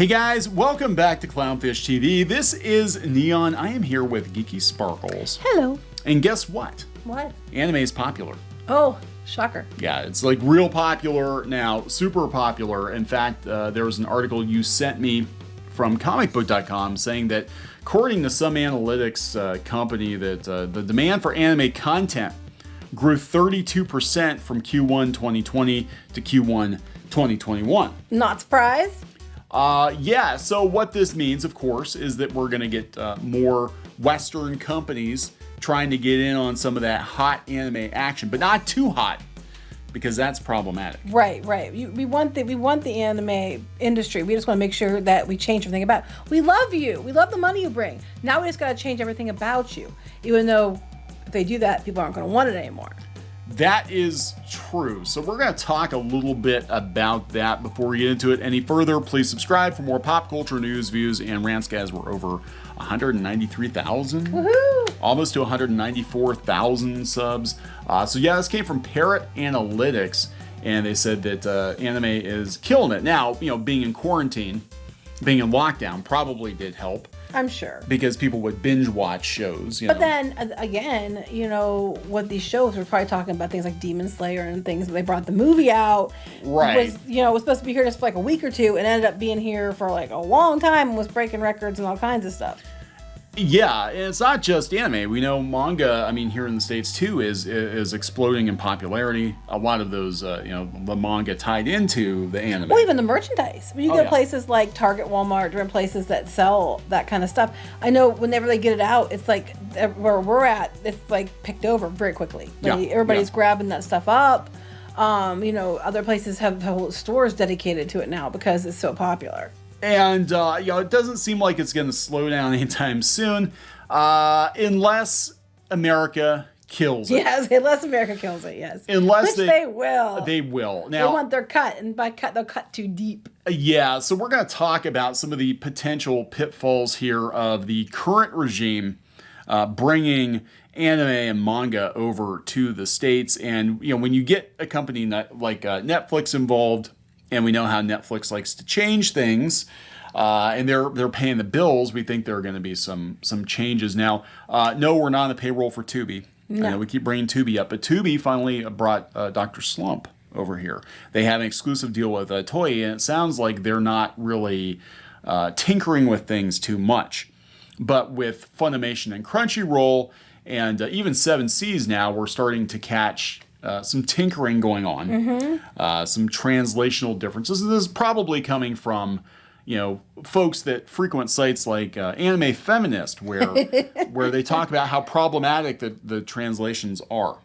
Hey guys, welcome back to Clownfish TV. This is Neon. I am here with Geeky Sparkles. Hello. And guess what? What? Anime is popular. Oh, shocker. Yeah, it's like real popular now, super popular. In fact, there was an article you sent me from comicbook.com saying that according to some analytics company that the demand for anime content grew 32% from Q1 2020 to Q1 2021. Not surprised? Yeah, so what this means, of course, is that we're going to get more Western companies trying to get in on some of that hot anime action, but not too hot, because that's problematic. Right. We want the anime industry. We just want to make sure that we change everything about it. We love you. We love the money you bring. Now we just got to change everything about you. Even though if they do that, people aren't going to want it anymore. That is true. So we're going to talk a little bit about that before we get into it any further. Please subscribe for more pop culture news, views, and rants, guys. We're over 193,000. Woohoo! Almost to 194,000 subs. So yeah, this came from Parrot Analytics, and they said that anime is killing it. Now, being in quarantine, being in lockdown probably did help. I'm sure. Because people would binge watch shows. But then, again, what these shows, we're probably talking about things like Demon Slayer and things. They brought the movie out. Right. Was supposed to be here just for like a week or two and ended up being here for like a long time and was breaking records and all kinds of stuff. Yeah, and it's not just anime. We know manga, here in the States too, is exploding in popularity. A lot of those, the manga tied into the anime. Well, even the merchandise. When you go to places like Target, Walmart, different places that sell that kind of stuff, I know whenever they get it out, it's like where we're at, it's like picked over very quickly. Everybody's grabbing that stuff up. Other places have whole stores dedicated to it now because it's so popular. And, it doesn't seem like it's going to slow down anytime soon, unless America kills it. Yes, unless America kills it, yes. Which they will. They will. Now, they want their cut, and by cut, they'll cut too deep. Yeah, so we're going to talk about some of the potential pitfalls here of the current regime bringing anime and manga over to the States. And, when you get a company like Netflix involved, and we know how Netflix likes to change things, and they're paying the bills. We think there are going to be some changes. Now, no, we're not on the payroll for Tubi. No. I know we keep bringing Tubi up, but Tubi finally brought Dr. Slump over here. They have an exclusive deal with Toei, and it sounds like they're not really tinkering with things too much. But with Funimation and Crunchyroll, and even 7 Seas now, we're starting to catch some tinkering going on, some translational differences. This is probably coming from, folks that frequent sites like Anime Feminist, where they talk about how problematic the translations are.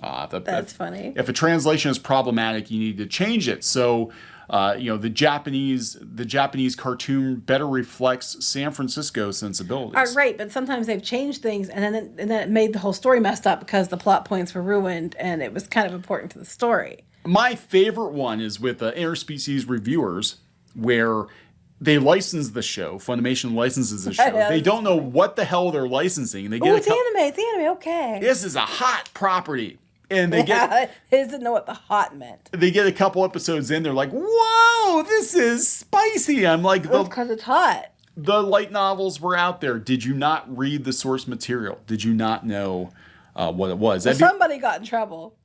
That's funny. If a translation is problematic, you need to change it. So, the Japanese cartoon better reflects San Francisco sensibilities. Right, but sometimes they've changed things, and then it made the whole story messed up because the plot points were ruined, and it was kind of important to the story. My favorite one is with Interspecies Reviewers, where they license the show. Funimation licenses the show. They don't know what the hell they're licensing. They get it's anime, okay. This is a hot property. And they didn't know what the hot meant. They get a couple episodes in, they're like, whoa, this is spicy. I'm like, because it's hot. The light novels were out there. Did you not read the source material? Did you not know what it was? Well, somebody got in trouble.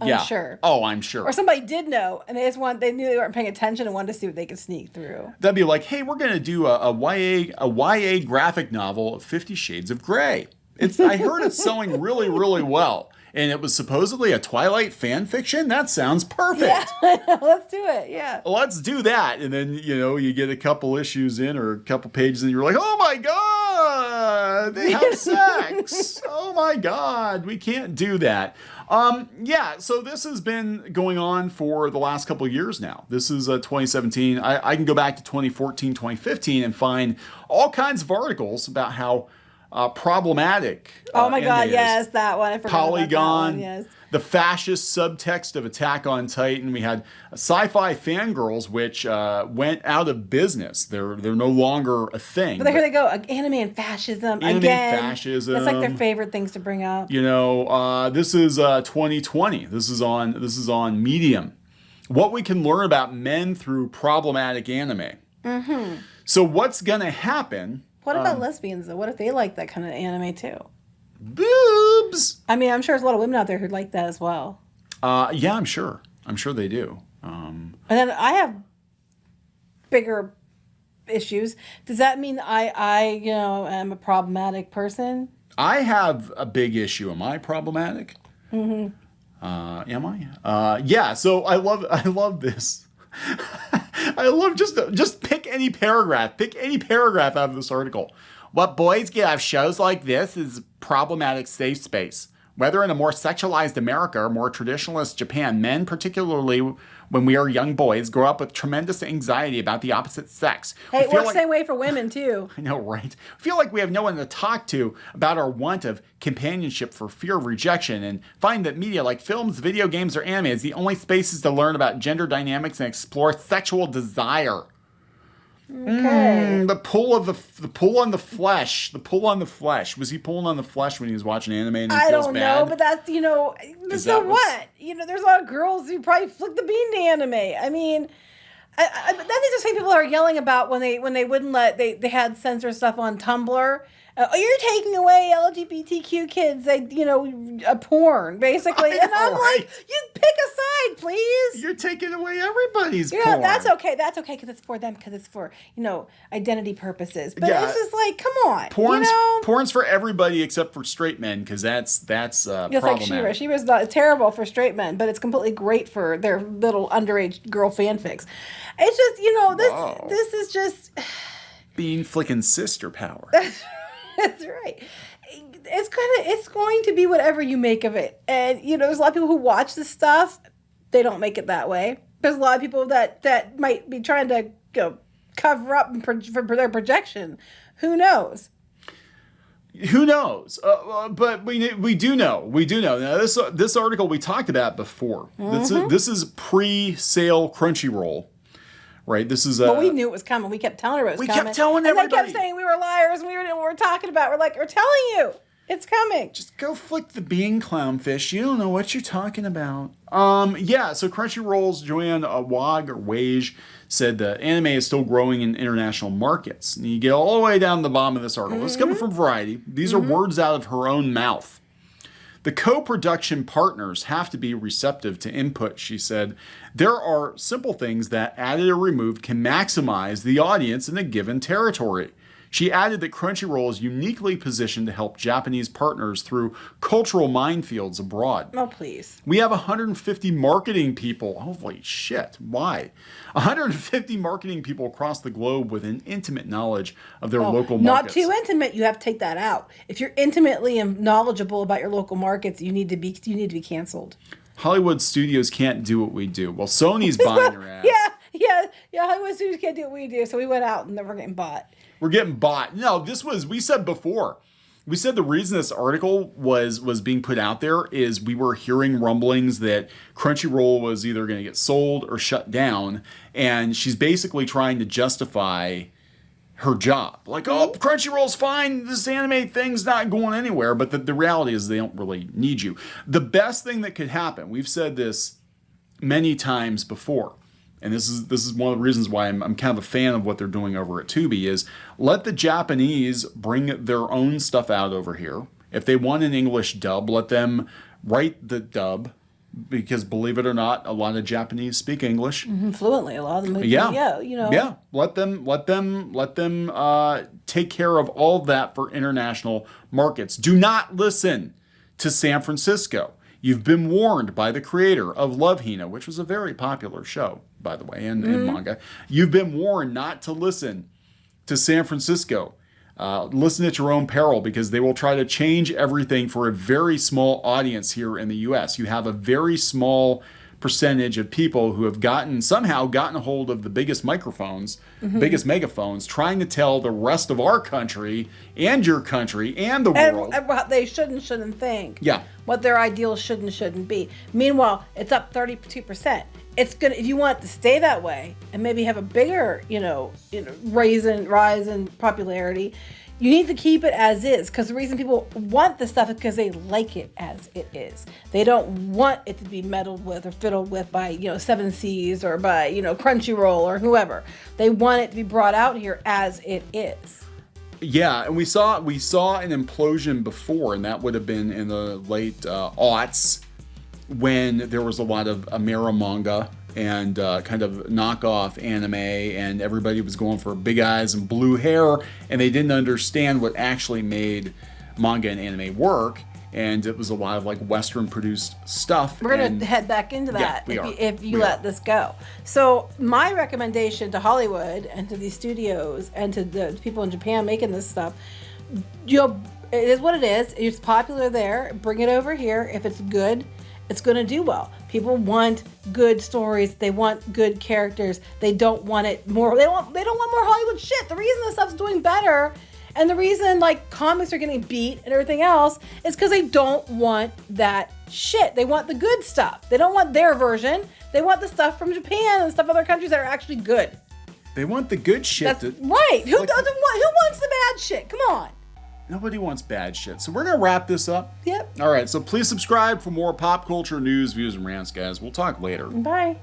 I'm sure. Oh, I'm sure. Or somebody did know, and they knew they weren't paying attention and wanted to see what they could sneak through. That'd be like, hey, we're going to do a YA graphic novel of 50 Shades of Grey. I heard it's selling really, really well. And it was supposedly a Twilight fan fiction? That sounds perfect. Yeah, let's do it, yeah. Let's do that. And then, you get a couple issues in or a couple pages and you're like, oh my God, they have sex. Oh my God, we can't do that. So this has been going on for the last couple of years now. This is 2017. I can go back to 2014, 2015 and find all kinds of articles about how problematic. Oh my God, yes, that one. I forgot Polygon, about that one, yes. The fascist subtext of Attack on Titan. We had Sci-Fi Fangirls, which went out of business. They're no longer a thing. But here they go, anime and fascism again. Fascism. That's like their favorite things to bring up. This is 2020. This is on Medium. What we can learn about men through problematic anime. So what's going to happen? What about lesbians, though? What if they like that kind of anime, too? Boobs! I mean, I'm sure there's a lot of women out there who like that as well. Yeah, I'm sure. I'm sure they do. And then I have bigger issues. Does that mean I am a problematic person? I have a big issue. Am I problematic? Am I? Yeah. So I love this. I love just pick any paragraph. Pick any paragraph out of this article. What boys get out of shows like this is problematic safe space. Whether in a more sexualized America or more traditionalist Japan, men, particularly when we are young boys, grow up with tremendous anxiety about the opposite sex. Hey, it works the same way for women, too. I know, right? We feel like we have no one to talk to about our want of companionship for fear of rejection, and find that media like films, video games, or anime is the only spaces to learn about gender dynamics and explore sexual desire. Okay. The pull on the flesh. The pull on the flesh. Was he pulling on the flesh when he was watching anime and he I feels don't bad? know, but that's, so what? There's a lot of girls who probably flick the bean to anime. I mean, but then there's the same people are yelling about when they wouldn't they had censor stuff on Tumblr. You're taking away LGBTQ kids, a porn, basically. And I'm like, you pick a side, please. You're taking away everybody's porn. Yeah, that's okay. That's okay because it's for them, because it's for, identity purposes. But it's just like, come on. Porn's for everybody except for straight men, because that's problematic. Like She-Ra. She-Ra's not terrible for straight men, but it's completely great for their little underage girl fanfics. It's just, this is just... Being flicking sister power. That's right. It's going to be whatever you make of it. And, there's a lot of people who watch this stuff. They don't make it that way. There's a lot of people that might be trying to cover up for their projection. Who knows? Who knows? But we do know. We do know. Now, this article we talked about before. This is pre-sale Crunchyroll. Right, this is. But we knew it was coming. We kept telling her it was coming. We kept telling everybody. And they kept saying we were liars. And we didn't know what we were talking about. We're like, we're telling you, it's coming. Just go flick the bean, clownfish. You don't know what you're talking about. Yeah. So Crunchyroll's Joanne Wage said the anime is still growing in international markets. And you get all the way down to the bottom of this article. It's coming from Variety. These are words out of her own mouth. The co-production partners have to be receptive to input, she said. There are simple things that, added or removed, can maximize the audience in a given territory. She added that Crunchyroll is uniquely positioned to help Japanese partners through cultural minefields abroad. Oh, please. We have 150 marketing people. Holy shit. Why? 150 marketing people across the globe with an intimate knowledge of their local markets. Not too intimate. You have to take that out. If you're intimately knowledgeable about your local markets, you need to be canceled. Hollywood studios can't do what we do. Well, Sony's buying your ass. Yeah. Hollywood studios can't do what we do. So we went out and then we're getting bought. We're getting bought. No, we said before. We said the reason this article was being put out there is we were hearing rumblings that Crunchyroll was either going to get sold or shut down. And she's basically trying to justify her job. Like, oh, Crunchyroll's fine. This anime thing's not going anywhere. But the reality is they don't really need you. The best thing that could happen, we've said this many times before, and this is one of the reasons why I'm kind of a fan of what they're doing over at Tubi, is let the Japanese bring their own stuff out over here. If they want an English dub, let them write the dub, because believe it or not, a lot of Japanese speak English fluently. A lot of them. Yeah. Let them take care of all that for international markets. Do not listen to San Francisco. You've been warned by the creator of Love Hina, which was a very popular show, by the way, and manga. You've been warned not to listen to San Francisco. Listen at your own peril, because they will try to change everything for a very small audience here in the U.S. You have a very small percentage of people who have somehow gotten a hold of the biggest microphones, biggest megaphones, trying to tell the rest of our country and your country and the world. And what they shouldn't think. Yeah. What their ideals shouldn't be. Meanwhile, it's up 32%. It's gonna, if you want it to stay that way and maybe have a bigger, rise in popularity, You need to keep it as is, because the reason people want this stuff is because they like it as it is. They don't want it to be meddled with or fiddled with by, Seven Seas or by, Crunchyroll or whoever. They want it to be brought out here as it is. Yeah, and we saw an implosion before, and that would have been in the late aughts, when there was a lot of Amera manga and kind of knockoff anime, and everybody was going for big eyes and blue hair, and they didn't understand what actually made manga and anime work, and it was a lot of like Western produced stuff. We're going to head back into that if you let this go. So my recommendation to Hollywood and to these studios and to the people in Japan making this stuff, it is what it is. It's popular there. Bring it over here. If it's good, it's going to do well. People want good stories. They want good characters. They don't want it more. They don't want more Hollywood shit. The reason this stuff's doing better, and the reason like comics are getting beat and everything else, is because they don't want that shit. They want the good stuff. They don't want their version. They want the stuff from Japan and stuff other countries that are actually good. They want the good shit. That's right. Who wants the bad shit? Come on. Nobody wants bad shit. So we're going to wrap this up. Yep. All right. So please subscribe for more pop culture news, views, and rants, guys. We'll talk later. Bye.